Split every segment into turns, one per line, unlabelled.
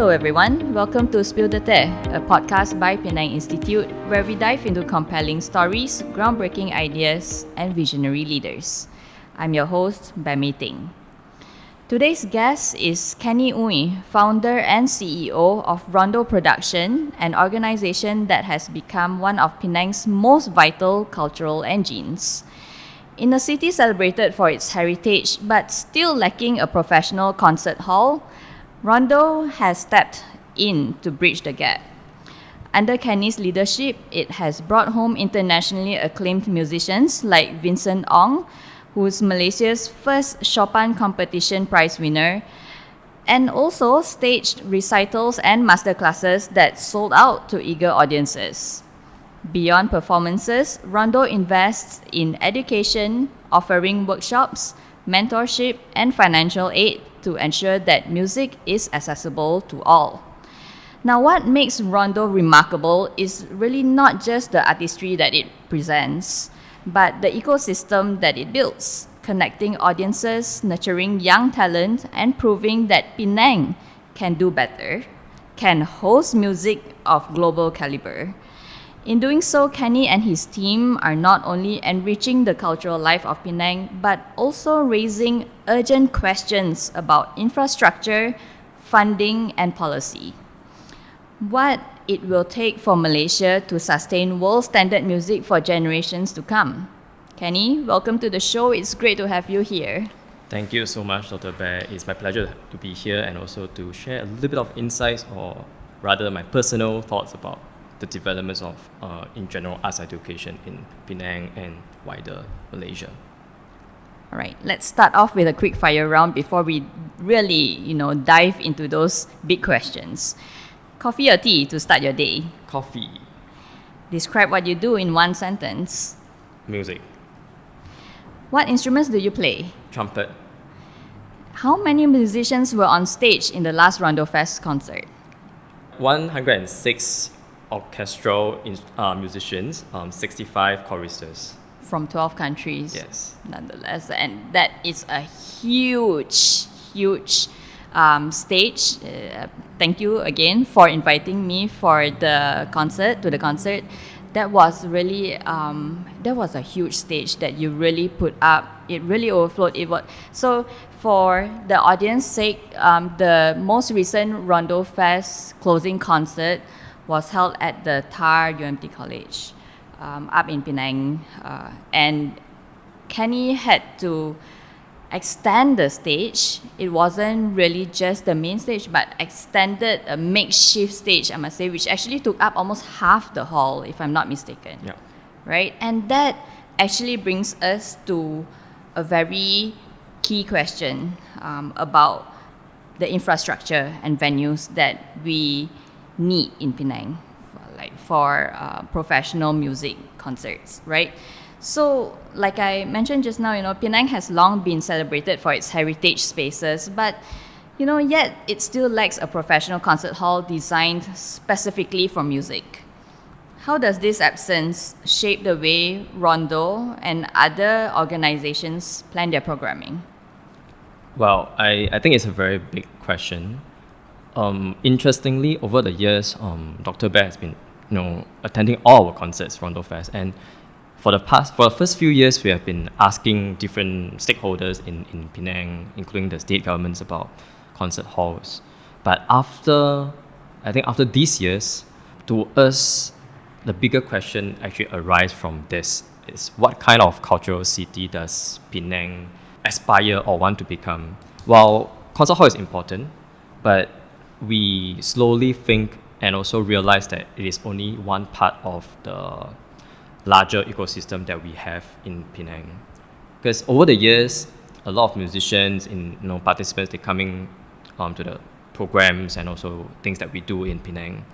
Hello everyone, welcome to Spill the Tea, a podcast by Penang Institute where we dive into compelling stories, groundbreaking ideas, and visionary leaders. I'm your host, Beh May Ting. Today's guest is Kenny Uy, founder and CEO of Rondo Production, an organization that has become one of Penang's most vital cultural engines. In a city celebrated for its heritage but still lacking a professional concert hall, Rondo has stepped in to bridge the gap. Under Kenny's leadership, it has brought home internationally acclaimed musicians like Vincent Ong, who's Malaysia's first Chopin competition prize winner, and also staged recitals and masterclasses that sold out to eager audiences. Beyond performances, Rondo invests in education, offering workshops, mentorship, and financial aid to ensure that music is accessible to all. Now, what makes Rondo remarkable is really not just the artistry that it presents, but the ecosystem that it builds, connecting audiences, nurturing young talent, and proving that Penang can do better, can host music of global caliber. In doing so, Kenny and his team are not only enriching the cultural life of Penang, but also raising urgent questions about infrastructure, funding, and policy. What it will take for Malaysia to sustain world standard music for generations to come. Kenny, welcome to the show. It's great to have you here.
Thank you so much, Dr. Bear. It's my pleasure to be here and also to share a little bit of insights, or rather my personal thoughts about the developments of, in general, arts education in Penang and wider Malaysia.
All right, let's start off with a quick fire round before we really, dive into those big questions. Coffee or tea to start your day?
Coffee.
Describe what you do in one sentence.
Music.
What instruments do you play?
Trumpet.
How many musicians were on stage in the last Rondo Fest concert?
106 orchestral musicians, 65 choristers.
From 12 countries.
Yes.
Nonetheless, and that is a huge stage. Thank you again for inviting me for the concert. That was really that was a huge stage that you really put up. It really overflowed. So for the audience sake, the most recent Rondo Fest closing concert was held at the TAR UMT College up in Penang, and Kenny had to extend the stage. It wasn't really just the main stage, but extended a makeshift stage, I must say, which actually took up almost half the hall, if I'm not mistaken.
Yeah.
Right? And that actually brings us to a very key question about the infrastructure and venues that we need in Penang for professional music concerts, right? So, like I mentioned just now, Penang has long been celebrated for its heritage spaces, but yet it still lacks a professional concert hall designed specifically for music. How does this absence shape the way Rondo and other organizations plan their programming?
Well, I think it's a very big question. Interestingly, over the years, Dr. Bear has been, attending all our concerts, Rondo Fest, and for the first few years, we have been asking different stakeholders in Penang, including the state governments, about concert halls. But after these years, to us, the bigger question actually arises from this: is what kind of cultural city does Penang aspire or want to become? While concert hall is important, but we slowly think and also realize that it is only one part of the larger ecosystem that we have in Penang. Because over the years, a lot of musicians participants, they coming to the programs and also things that we do in Penang.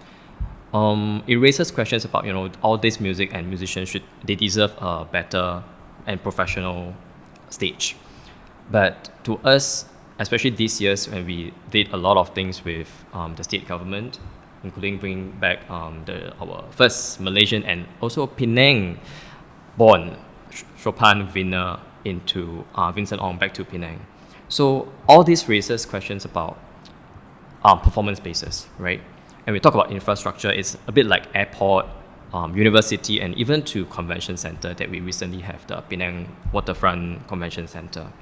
It raises questions about all this music and musicians, they deserve a better and professional stage. But to us, especially these years when we did a lot of things with the state government, including bringing back our first Malaysian and also Penang-born Chopin winner into Vincent Ong back to Penang. So all this raises questions about performance spaces, right? And we talk about infrastructure, it's a bit like airport, university, and even to convention center that we recently have, the Penang Waterfront Convention Center.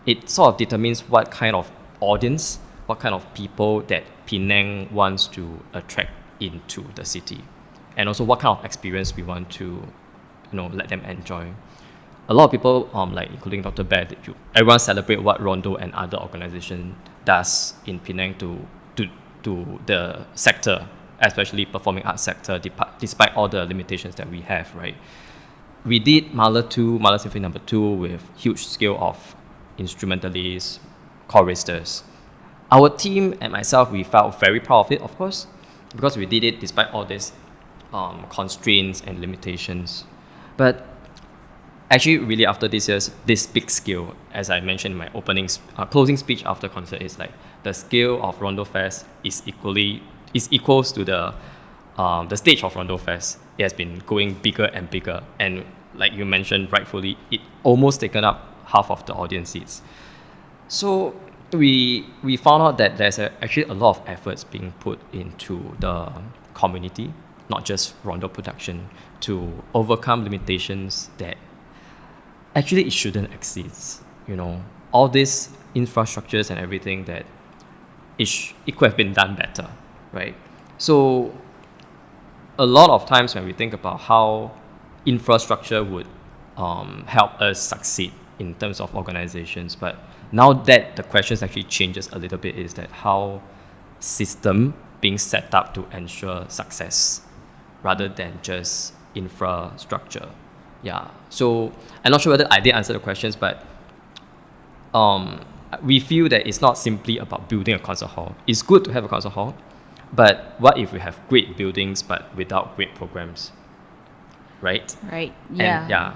It sort of determines what kind of audience, what kind of people that Penang wants to attract into the city, and also what kind of experience we want to, let them enjoy. A lot of people, like including Dr. Beh, everyone celebrate what Rondo and other organization does in Penang to the sector, especially performing arts sector, despite all the limitations that we have, right? We did Mahler Symphony Number 2 with huge scale of instrumentalists, choristers. Our team and myself, we felt very proud of it, of course, because we did it despite all these constraints and limitations. But actually, really after this big scale, as I mentioned in my closing speech after concert, is like the scale of Rondo Fest is equals to the stage of Rondo Fest. It has been going bigger and bigger, and like you mentioned rightfully, it almost taken up half of the audience seats. So we found out that there's actually a lot of efforts being put into the community, not just Rondo Production, to overcome limitations that actually it shouldn't exist. All these infrastructures and everything that it could have been done better, right? So a lot of times when we think about how infrastructure would help us succeed in terms of organizations, but now that the questions actually changes a little bit, is that how system being set up to ensure success rather than just infrastructure. Yeah. So I'm not sure whether I did answer the questions, but we feel that it's not simply about building a concert hall. It's good to have a concert hall, but what if we have great buildings but without great programs? Right?
Right. Yeah.
And, yeah.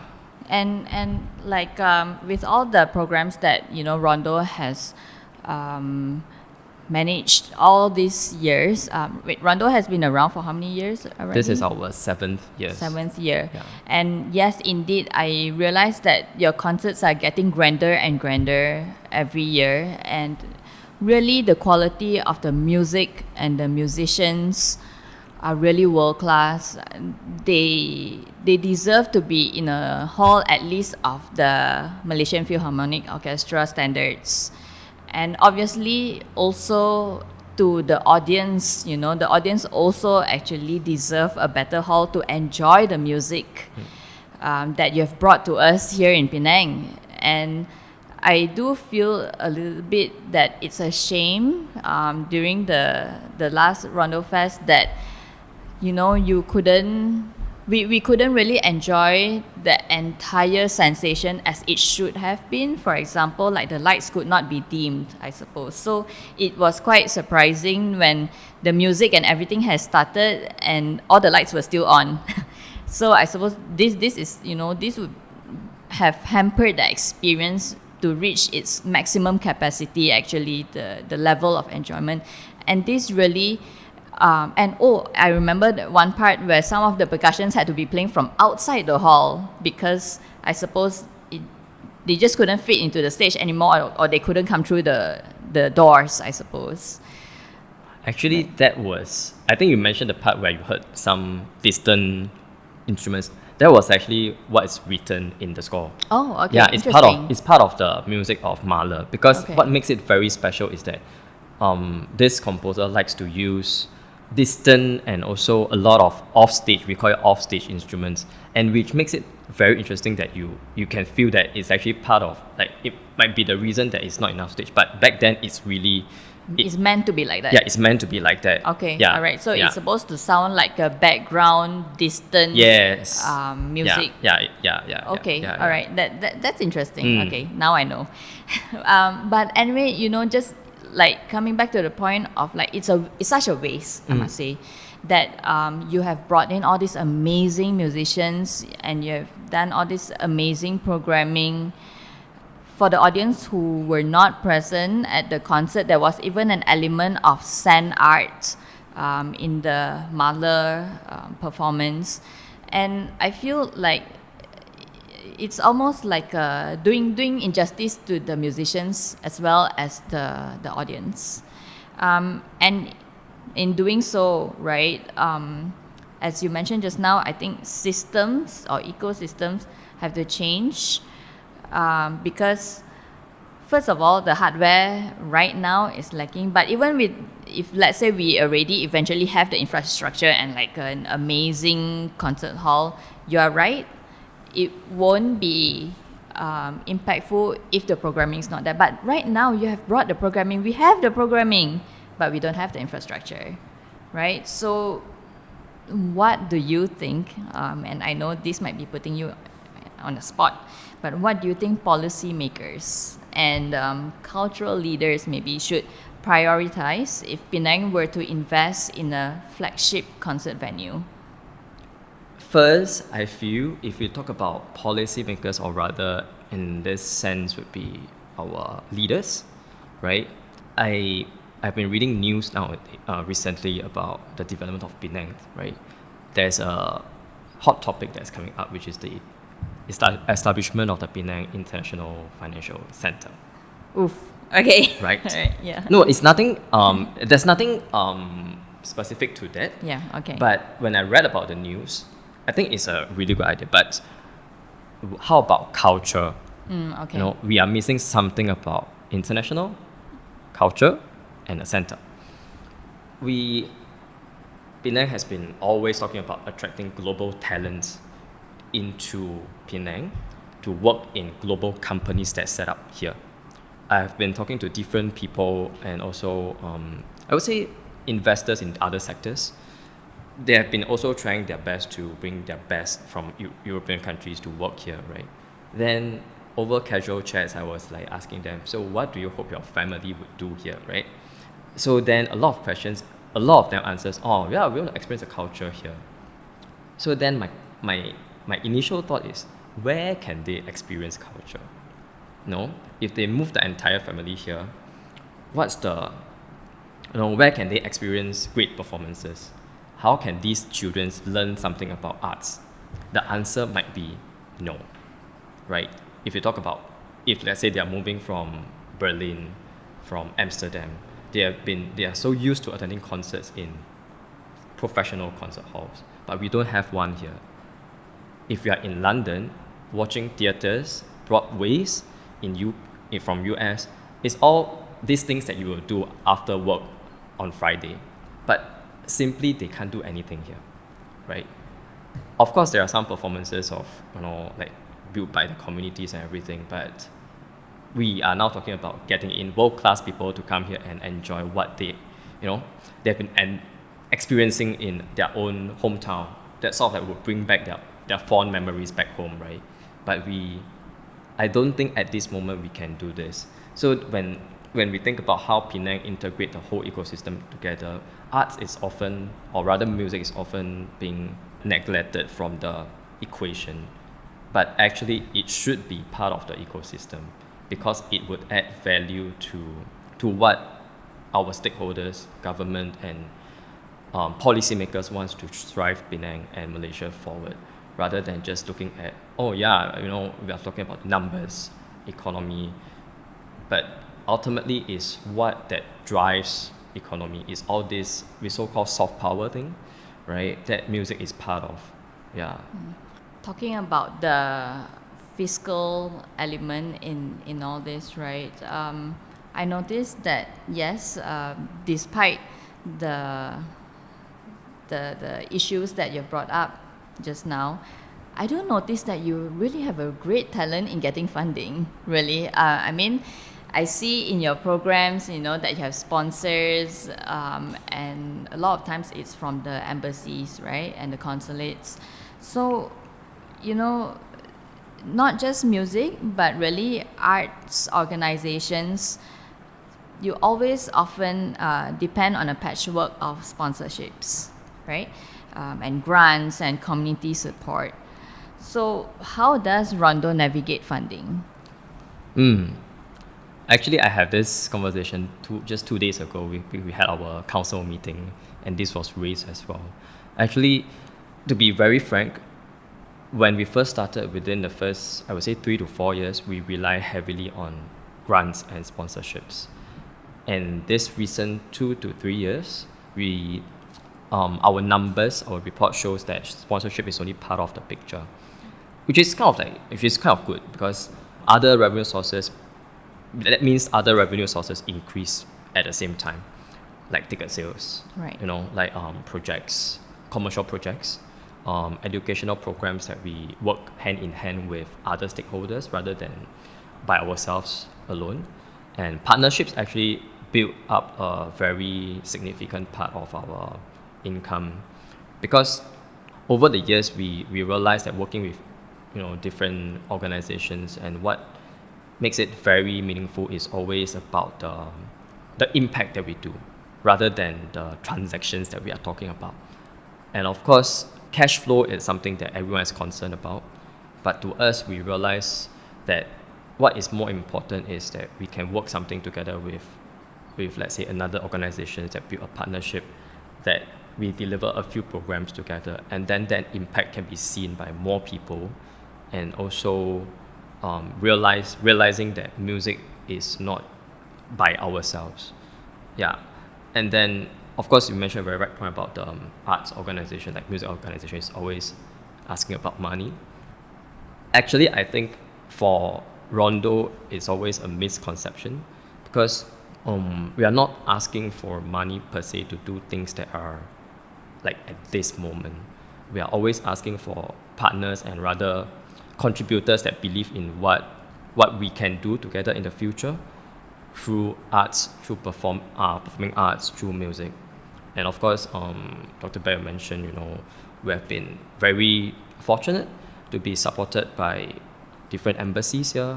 And like with all the programs that Rondo has managed all these years. Rondo has been around for how many years already?
This is our 7th year.
7th year.
Yeah.
And yes, indeed, I realized that your concerts are getting grander and grander every year. And really, the quality of the music and the musicians are really world class. They deserve to be in a hall at least of the Malaysian Philharmonic Orchestra standards. And obviously also to the audience, the audience also actually deserve a better hall to enjoy the music that you have brought to us here in Penang. And I do feel a little bit that it's a shame during the last Rondo Fest that you couldn't we couldn't really enjoy the entire sensation as it should have been. For example, like the lights could not be dimmed, I suppose. So it was quite surprising when the music and everything has started and all the lights were still on. So I suppose this is this would have hampered the experience to reach its maximum capacity, actually, the level of enjoyment. And this really I remember that one part where some of the percussions had to be playing from outside the hall because I suppose they just couldn't fit into the stage anymore, or they couldn't come through the doors, I suppose.
Actually, that was, I think you mentioned the part where you heard some distant instruments. That was actually what is written in the score.
Oh, okay.
Yeah, it's part of the music of Mahler, because what makes it very special is that this composer likes to use distant and also a lot of offstage, we call it offstage instruments, and which makes it very interesting that you can feel that it's actually part of, like, it might be the reason that it's not enough stage, but back then it's really
it's meant to be like that.
Yeah, it's meant to be like that.
Okay.
Yeah.
All right. So it's supposed to sound like a background distant music.
Yeah.
Okay.
Yeah.
All right. That's interesting. Okay. Now I know. But anyway, just like coming back to the point of like it's such a waste, I must say, that you have brought in all these amazing musicians and you have done all this amazing programming. For the audience who were not present at the concert, there was even an element of sand art in the Mahler performance, and I feel like it's almost like doing injustice to the musicians as well as the audience. And in doing so, right, as you mentioned just now, I think systems or ecosystems have to change because first of all, the hardware right now is lacking. But even with, if let's say we already eventually have the infrastructure and like an amazing concert hall, you are right. It won't be impactful if the programming is not there. But right now, you have brought the programming. We have the programming, but we don't have the infrastructure, right? So, what do you think? And I know this might be putting you on the spot, but what do you think policymakers and cultural leaders maybe should prioritize if Penang were to invest in a flagship concert venue?
First, I feel if we talk about policymakers, or rather in this sense would be our leaders, right? I've been reading news now recently about the development of Penang, right? There's a hot topic that's coming up, which is the establishment of the Penang International Financial Center.
Oof. Okay.
Right.
Alright, yeah.
No, it's nothing. There's nothing specific to that.
Yeah. Okay.
But when I read about the news, I think it's a really good idea. But how about culture?
Okay.
You know, we are missing something about international culture and a center. Penang has been always talking about attracting global talents into Penang to work in global companies that set up here. I've been talking to different people and also, I would say, investors in other sectors. They have been also trying their best to bring their best from European countries to work here, right? Then over casual chats, I was like asking them, so what do you hope your family would do here, right? So then a lot of them answers, oh yeah, we want to experience the culture here. So then my initial thought is, where can they experience culture? No, if they move the entire family here, where can they experience great performances? How can these children learn something about arts? The answer might be no, right? If you talk about, if let's say they are moving from Berlin, from Amsterdam, they are so used to attending concerts in professional concert halls, but we don't have one here. If you are in London, watching theaters, Broadways from US, it's all these things that you will do after work on Friday, but simply they can't do anything here, right? Of course, there are some performances of like built by the communities and everything, but we are now talking about getting in world-class people to come here and enjoy what they've been experiencing in their own hometown. That sort of like would bring back their fond memories back home, right? But I don't think at this moment we can do this. So when we think about how Penang integrate the whole ecosystem together, arts is often, or rather music is often being neglected from the equation. But actually it should be part of the ecosystem because it would add value to what our stakeholders, government and policymakers wants to drive Penang and Malaysia forward, rather than just looking at, we are talking about numbers, economy, but ultimately is what that drives economy is all this we so-called soft power thing, right? That music is part of, yeah.
Talking about the fiscal element in all this, right? I noticed that yes, despite the issues that you've brought up just now, I do notice that you really have a great talent in getting funding. Really, I mean, I see in your programs, that you have sponsors, and a lot of times it's from the embassies, right, and the consulates. So, not just music, but really arts organizations, you always often depend on a patchwork of sponsorships, right? And grants and community support. So how does Rondo navigate funding?
Actually, I had this conversation just 2 days ago. We had our council meeting, and this was raised as well. Actually, to be very frank, when we first started, within the first, I would say 3 to 4 years, we rely heavily on grants and sponsorships. And this recent 2 to 3 years, our numbers, our report shows that sponsorship is only part of the picture, which is kind of good, because other revenue sources, that means other revenue sources increase at the same time, like ticket sales,
Right.
like projects, commercial projects, educational programs that we work hand in hand with other stakeholders rather than by ourselves alone. And partnerships actually build up a very significant part of our income, because over the years we realized that working with different organizations, and what makes it very meaningful is always about the impact that we do rather than the transactions that we are talking about. And of course, cash flow is something that everyone is concerned about, but to us we realize that what is more important is that we can work something together with let's say another organization, that build a partnership, that we deliver a few programs together, and then that impact can be seen by more people. And also realizing that music is not by ourselves. Yeah. And then of course you mentioned a very right point about the arts organization, like music organization is always asking about money. Actually, I think for Rondo it's always a misconception, because we are not asking for money per se to do things that are like at this moment. We are always asking for partners, and rather contributors that believe in what we can do together in the future, through arts, through performing arts, through music. And of course, Dr. Beh mentioned, we have been very fortunate to be supported by different embassies here,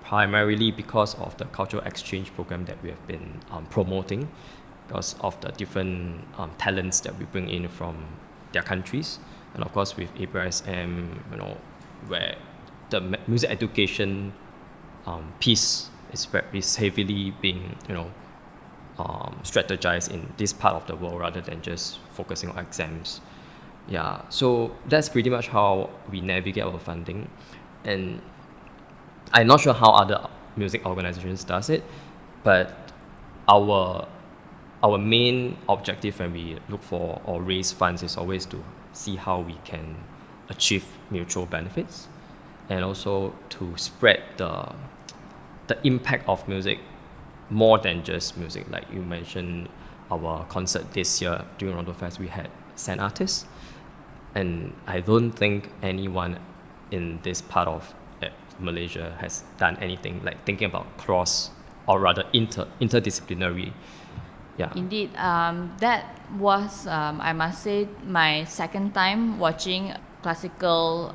primarily because of the cultural exchange program that we have been promoting, because of the different talents that we bring in from their countries. And of course with ABRSM, where the music education piece is heavily being strategized in this part of the world rather than just focusing on exams. Yeah, so that's pretty much how we navigate our funding. And I'm not sure how other music organizations does it, but our main objective when we look for or raise funds is always to see how we can achieve mutual benefits, and also to spread the impact of music more than just music. Like you mentioned, our concert this year during Rondo Fest, we had 10 artists, and I don't think anyone in this part of Malaysia has done anything like thinking about cross, or rather interdisciplinary. Yeah.
Indeed, that was, I must say, my second time watching classical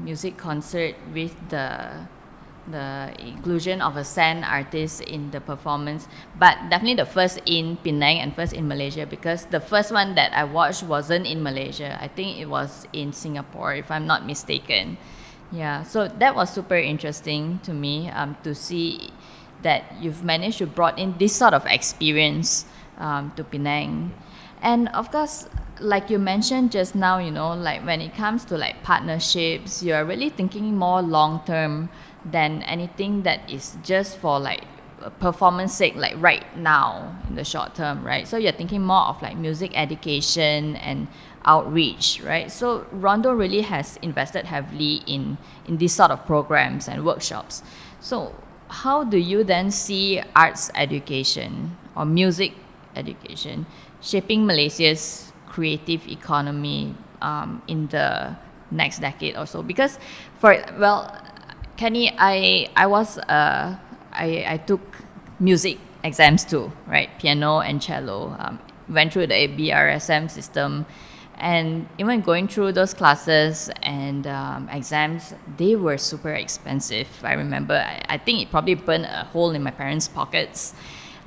music concert with the inclusion of a San artist in the performance, but definitely the first in Penang and first in Malaysia, because the first one that I watched wasn't in Malaysia. I think it was in Singapore, if I'm not mistaken. Yeah, so that was super interesting to me, to see that you've managed to brought in this sort of experience to Penang. And of course, like you mentioned just now, like when it comes to like partnerships, you're really thinking more long term than anything that is just for like performance sake, like right now in the short term, right? So you're thinking more of like music education and outreach, right? So Rondo really has invested heavily in these sort of programs and workshops. So how do you then see arts education or music education shaping Malaysia's creative economy in the next decade or so? Because Kenny, I took music exams too, right? Piano and cello. Went through the BRSM system, and even going through those classes and exams, they were super expensive. I remember, I think it probably burned a hole in my parents' pockets.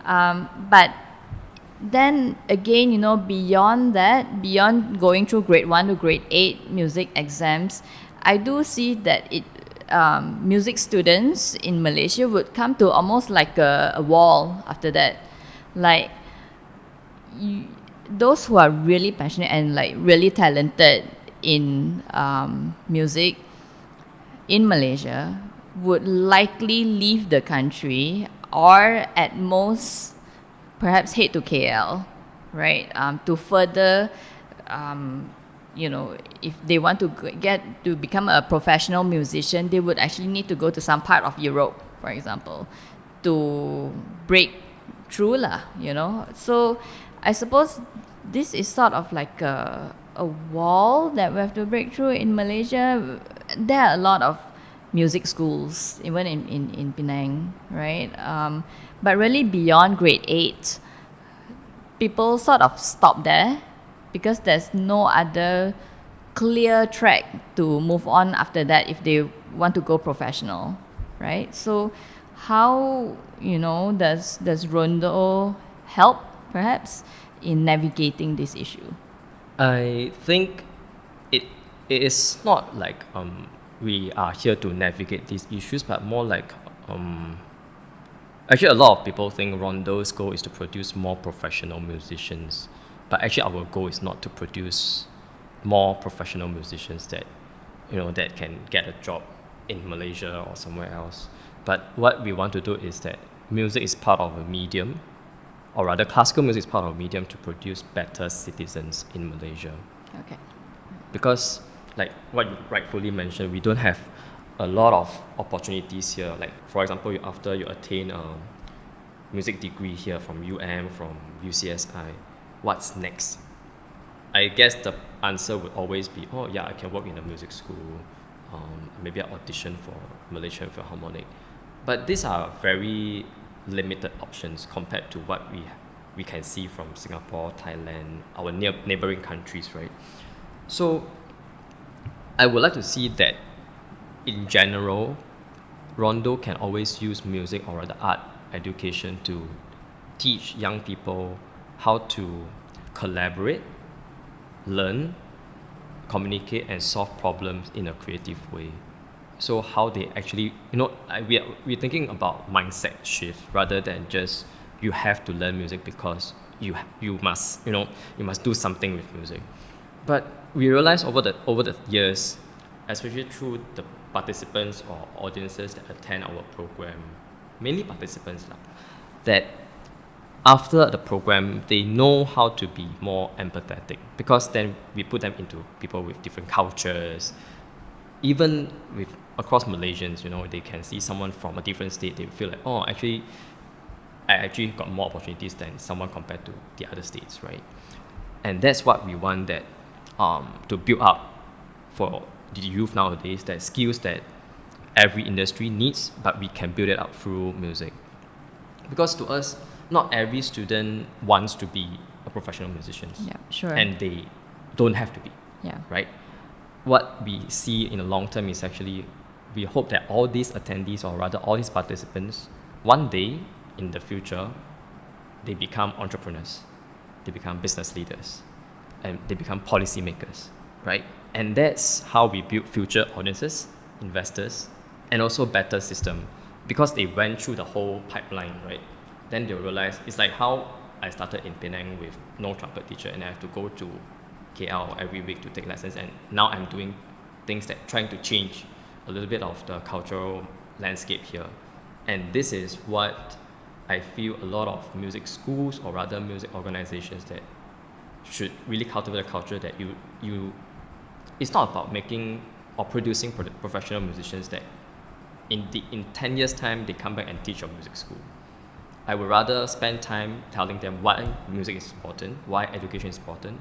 But then again, beyond that, beyond going through grade 1 to grade 8 music exams, I do see that music students in Malaysia would come to almost like a wall after that. Like, those who are really passionate and like really talented in music in Malaysia would likely leave the country or at most perhaps head to KL, right? To further, if they want to get to become a professional musician, they would actually need to go to some part of Europe, for example, to break through lah. So I suppose this is sort of like a wall that we have to break through in Malaysia. There are a lot of music schools, even in Penang, right? But really beyond grade 8, people sort of stop there because there's no other clear track to move on after that if they want to go professional, right? So how, does Rondo help perhaps in navigating this issue?
I think it is not like we are here to navigate these issues, but more like actually a lot of people think Rondo's goal is to produce more professional musicians, but actually our goal is not to produce more professional musicians that that can get a job in Malaysia or somewhere else. But what we want to do is that music is part of a medium, or rather classical music is part of a medium to produce better citizens in Malaysia.
Okay.
Because like what you rightfully mentioned, we don't have a lot of opportunities here. Like for example, after you attain a music degree here from from UCSI, what's next? I guess the answer would always be, oh yeah, I can work in a music school, maybe I audition for Malaysian Philharmonic. But these are very limited options compared to what we can see from Singapore, Thailand, our neighboring countries, right? So I would like to see that in general, Rondo can always use music or rather art education to teach young people how to collaborate, learn, communicate and solve problems in a creative way. So how they actually, we're thinking about mindset shift rather than just you have to learn music because you must do something with music. But we realized over the years, especially through the participants or audiences that attend our program, mainly participants, that after the program, they know how to be more empathetic because then we put them into people with different cultures. Even with across Malaysians, they can see someone from a different state, they feel like, oh, I actually got more opportunities than someone compared to the other states, right? And that's what we want that to build up for the youth nowadays, that skills that every industry needs, but we can build it up through music. Because to us, not every student wants to be a professional musician.
Yeah, sure.
And they don't have to be.
Yeah.
Right? What we see in the long term is actually, we hope that all these attendees, or rather all these participants, one day in the future, they become entrepreneurs, they become business leaders, and they become policymakers, right? And that's how we build future audiences, investors, and also better system, because they went through the whole pipeline, right? Then they'll realize, it's like how I started in Penang with no trumpet teacher and I have to go to KL every week to take lessons, and now I'm doing things that trying to change a little bit of the cultural landscape here. And this is what I feel a lot of music schools, or rather music organizations, that should really cultivate a culture that you it's not about making or producing professional musicians that in 10 years time they come back and teach your music school. I would rather spend time telling them why music is important, why education is important,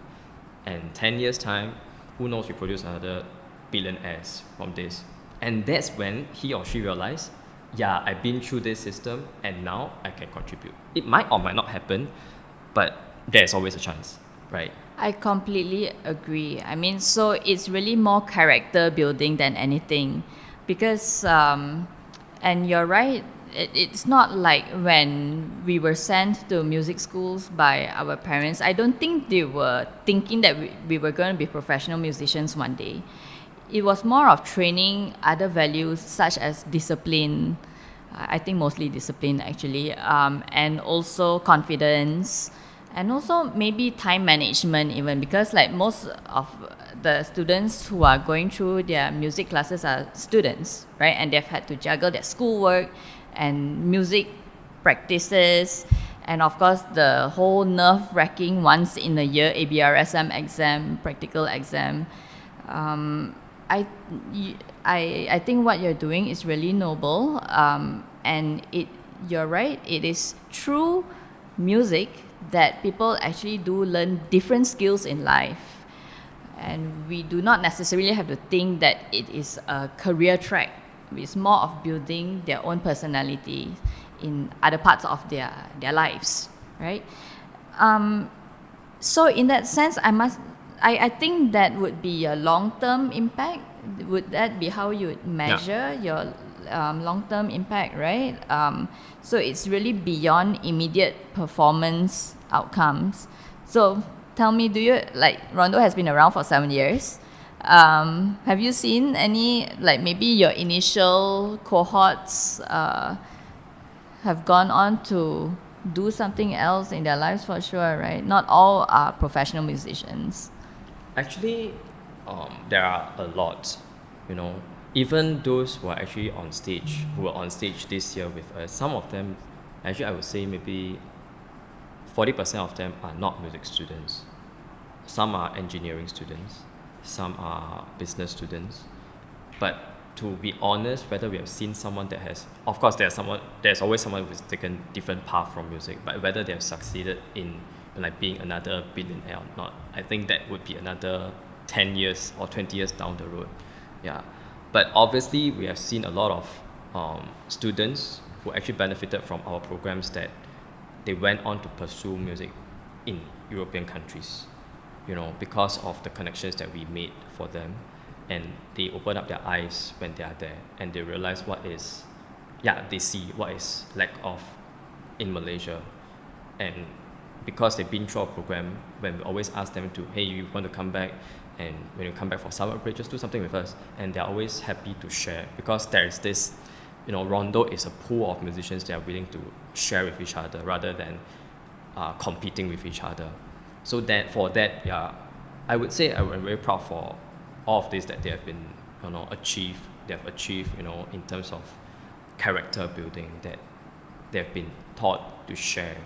and 10 years time, who knows, we produce another billionaires from this. And that's when he or she realize, yeah, I've been through this system and now I can contribute. It might or might not happen, but there's always a chance, right?
I completely agree. I mean, so it's really more character building than anything, because and you're right, it's not like when we were sent to music schools by our parents, I don't think they were thinking that we were going to be professional musicians one day. It was more of training other values such as discipline, I think mostly discipline actually, and also confidence, and also maybe time management even, because like most of the students who are going through their music classes are students, right? And they've had to juggle their schoolwork and music practices, and of course the whole nerve-wracking once in a year ABRSM exam, practical exam. Um, I, I think what you're doing is really noble, and you're right. It is through music that people actually do learn different skills in life, and we do not necessarily have to think that it is a career track. It's more of building their own personality in other parts of their lives, right? So in that sense, I think that would be a long-term impact. Would that be how you would measure your long-term impact, right? So it's really beyond immediate performance outcomes. So tell me, do you, like, Rondo has been around for 7 years. Have you seen any, like, maybe your initial cohorts have gone on to do something else in their lives for sure, right? Not all are professional musicians.
Actually, there are a lot, you know. Even those who are actually on stage, who were on stage this year with us, some of them, actually I would say maybe 40% of them are not music students. Some are engineering students, some are business students. But to be honest, whether we have seen someone that has, of course there's always someone who's taken different path from music, but whether they have succeeded in like being another billionaire or not, I think that would be another 10 years or 20 years down the road. Yeah. But obviously we have seen a lot of students who actually benefited from our programs that they went on to pursue music in European countries, you know, because of the connections that we made for them, and they open up their eyes when they are there and they realize they see what is lack of in Malaysia. And because they've been through our program, when we always ask them to, hey, you want to come back, and when you come back for summer break, just do something with us, and they're always happy to share, because there is this, you know, Rondo is a pool of musicians that are willing to share with each other rather than competing with each other. So that for that, yeah, I would say I'm very proud for all of this that they have been, you know, they have achieved, you know, in terms of character building, that they have been taught to share,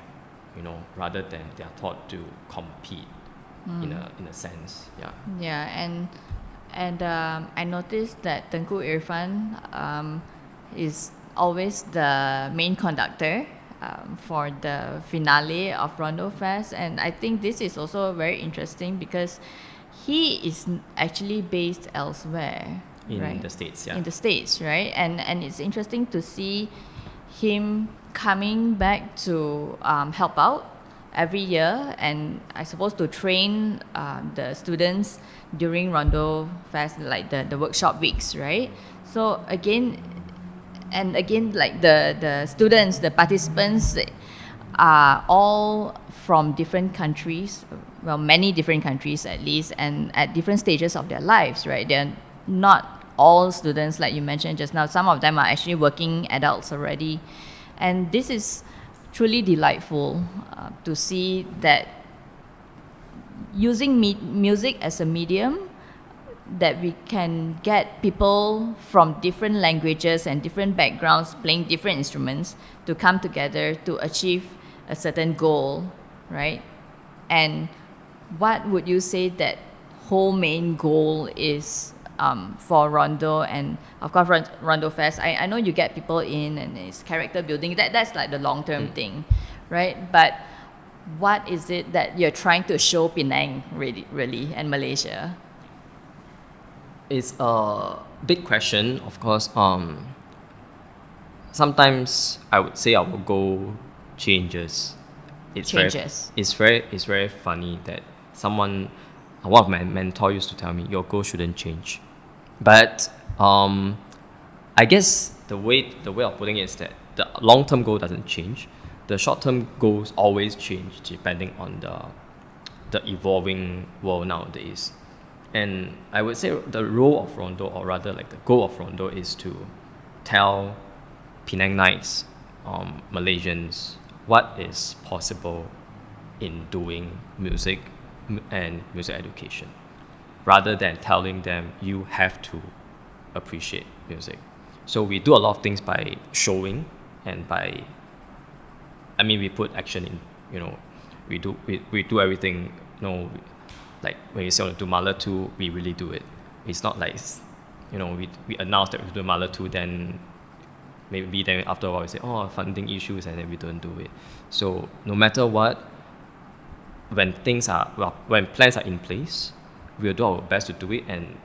you know, rather than they are taught to compete in a sense. Yeah.
Yeah, and I noticed that Tengku Irfan is always the main conductor for the finale of Rondo Fest, and I think this is also very interesting because he is actually based elsewhere,
In
right?
the States, yeah.
In the States, right? And it's interesting to see him coming back to help out every year, and I suppose to train the students during Rondo Fest, like the workshop weeks, right? So again, like the students, the participants are all from different countries, well, many different countries at least, and at different stages of their lives, right? They're not all students, like you mentioned just now. Some of them are actually working adults already. And this is truly delightful to see that using music as a medium, that we can get people from different languages and different backgrounds playing different instruments to come together to achieve a certain goal, right? And what would you say that whole main goal is for Rondo and of course Rondo Fest? I know you get people in and it's character building. That's like the long term thing, right? But what is it that you're trying to show Penang really and Malaysia?
It's a big question, of course. Sometimes I would say our goal changes.
Changes.
It's very funny that one of my mentors used to tell me, your goal shouldn't change. But I guess the way of putting it is that the long term goal doesn't change. The short term goals always change depending on the evolving world nowadays. And I would say the role of Rondo, or rather like the goal of Rondo, is to tell Penangites, Malaysians, what is possible in doing music and music education, rather than telling them you have to appreciate music. So we do a lot of things by showing and by I mean, we put action in, we do everything, like when we say to do Mala 2, we really do it. It's not like, we announce that we do Mala 2, then maybe then after a while we say, funding issues, and then we don't do it. So no matter what, when plans are in place, we'll do our best to do it, and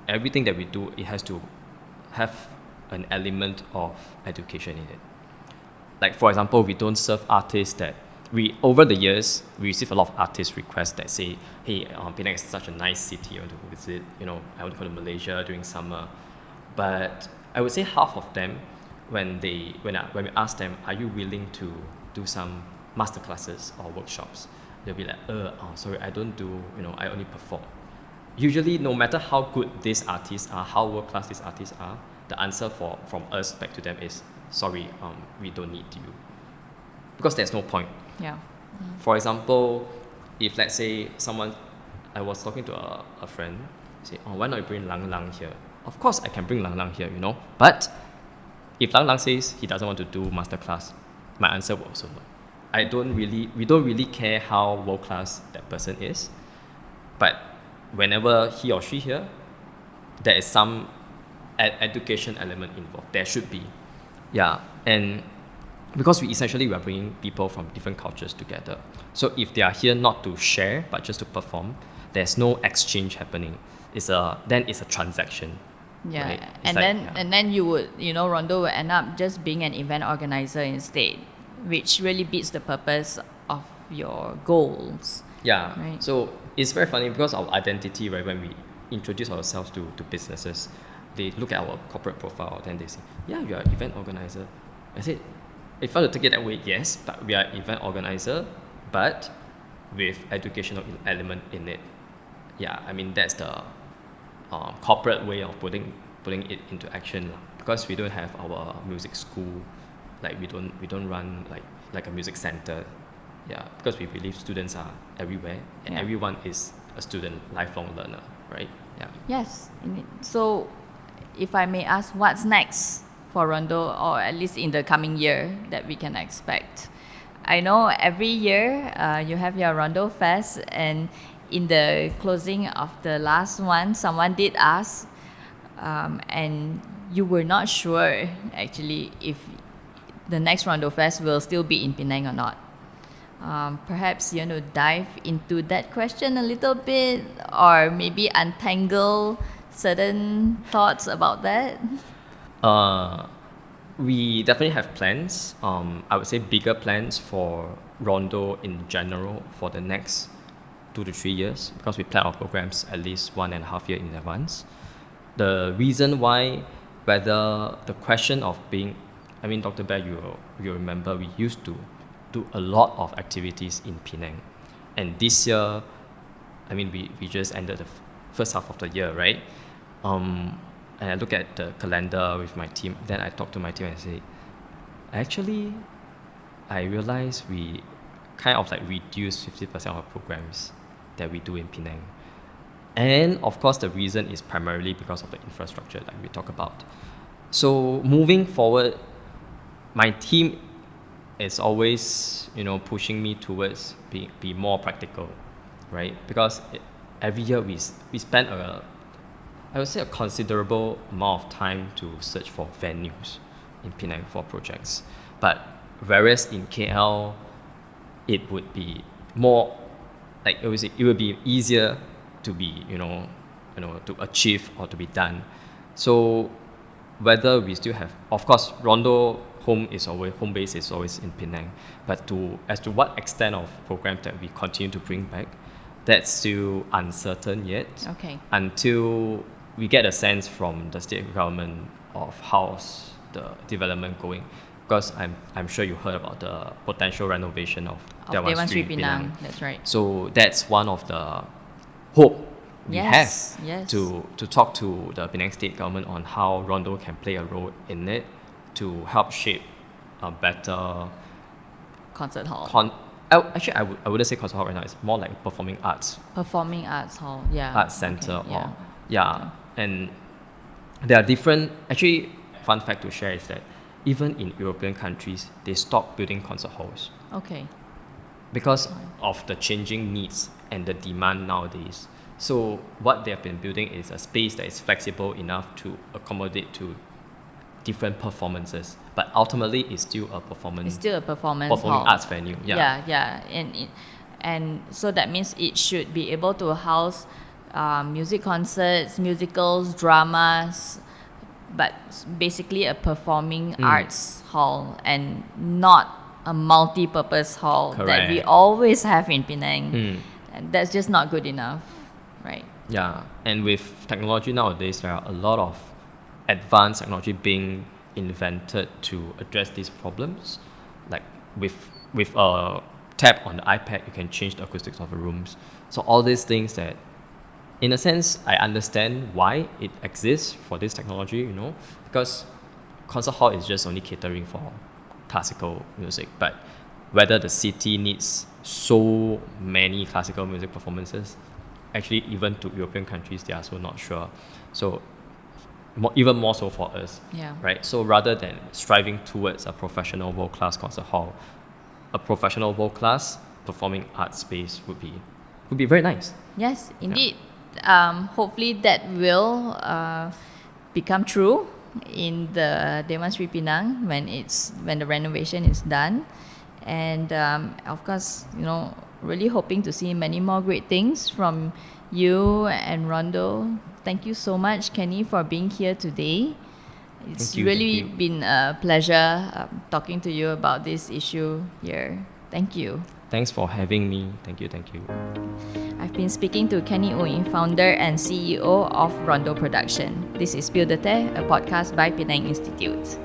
everything that we do, it has to have an element of education in it. Like, for example, we don't serve artists that over the years, we receive a lot of artist requests that say, hey, Penang is such a nice city, I want to visit, I want to go to Malaysia during summer. But I would say half of them, when we ask them, are you willing to do some masterclasses or workshops? They'll be like, sorry, I don't do, I only perform. Usually, no matter how good these artists are, how world-class these artists are, the answer from us back to them is, sorry, we don't need you. Because there's no point.
Yeah.
For example, if let's say I was talking to a friend, say, why not you bring Lang Lang here? Of course, I can bring Lang Lang here, But if Lang Lang says he doesn't want to do masterclass, my answer will also no. We don't really care how world class that person is, but whenever he or she here, there is some education element involved. There should be, and because we are bringing people from different cultures together. So if they are here not to share but just to perform, there's no exchange happening. It's a transaction.
Yeah,
right?
And then you would, Rondo will end up just being an event organizer instead, which really beats the purpose of your goals.
Yeah.
Right.
So it's very funny because our identity, right, when we introduce ourselves to businesses, they look at our corporate profile, then they say, yeah, you're an event organizer. I said, if I were to take it that way, yes, but we are an event organizer, but with educational element in it. Yeah, I mean, that's the corporate way of putting it into action, because we don't have our music school, like we don't run like a music center, because we believe students are everywhere, and everyone is a student, lifelong learner, right?
Yes. So if I may ask, what's next for Rondo, or at least in the coming year, that we can expect? I know every year you have your Rondo Fest, and in the closing of the last one, someone did ask, and you were not sure actually if the next Rondo Fest will still be in Penang or not. Perhaps you want to dive into that question a little bit, or maybe untangle certain thoughts about that?
We definitely have plans. I would say bigger plans for Rondo in general for the next 2 to 3 years, because we plan our programs at least 1.5 years in advance. The reason why, whether the question of being, Dr. Beh, you remember we used to do a lot of activities in Penang, and this year, we just ended the first half of the year, right? And I look at the calendar with my team, then I talk to my team and say, actually, I realized we kind of reduce 50% of our programs that we do in Penang. And of course, the reason is primarily because of the infrastructure that we talk about. So moving forward, my team is always, pushing me towards be more practical, right? Because every year we spend I would say a considerable amount of time to search for venues in Penang for projects. But whereas in KL, it would be more it would be easier to be, to achieve or to be done. So whether we still have, of course, Rondo home base is always in Penang, but as to what extent of programs that we continue to bring back, that's still uncertain yet.
Okay.
Until we get a sense from the state government of how's the development going, because I'm sure you heard about the potential renovation of Dewan Sri Penang.
That's right.
So that's one of the hope we have
to
to talk to the Penang state government on how Rondo can play a role in it to help shape a better
concert hall.
Actually, I wouldn't say concert hall right now. It's more like performing arts.
Performing arts hall,
Arts center,
okay,
and there are different. Actually, fun fact to share is that even in European countries, they stopped building concert halls
Okay.
because of the changing needs and the demand nowadays. So what they have been building is a space that is flexible enough to accommodate to different performances, but ultimately it's still a
It's still a performance
performing
hall.
arts venue. Yeah.
Yeah. And so that means it should be able to house music concerts, musicals, dramas, but basically a performing arts hall and not a multi-purpose hall that we
Correct.
always have in Penang. And that's just not good enough, right?
Yeah, and with technology nowadays, there are a lot of advanced technology being invented to address these problems. Like with a tap on the iPad, you can change the acoustics of the rooms. So all these things that, in a sense, I understand why it exists for this technology, because concert hall is just only catering for classical music. But whether the city needs so many classical music performances, actually even to European countries, they are so not sure. So even more so for us,
Yeah.
right? So rather than striving towards a professional world-class concert hall, a professional world-class performing arts space would be very nice.
Yes, indeed. Hopefully that will become true in the Dewan Sri Penang when the renovation is done, and of course, really hoping to see many more great things from you and Rondo. Thank you so much, Kenny, for being here today. It's
Thank you,
really
thank you.
been a pleasure talking to you about this issue here. Thank you.
Thanks for having me. Thank you, thank you.
I've been speaking to Kenny Uy, founder and CEO of Rondo Production. This is Spill the Tea, a podcast by Penang Institute.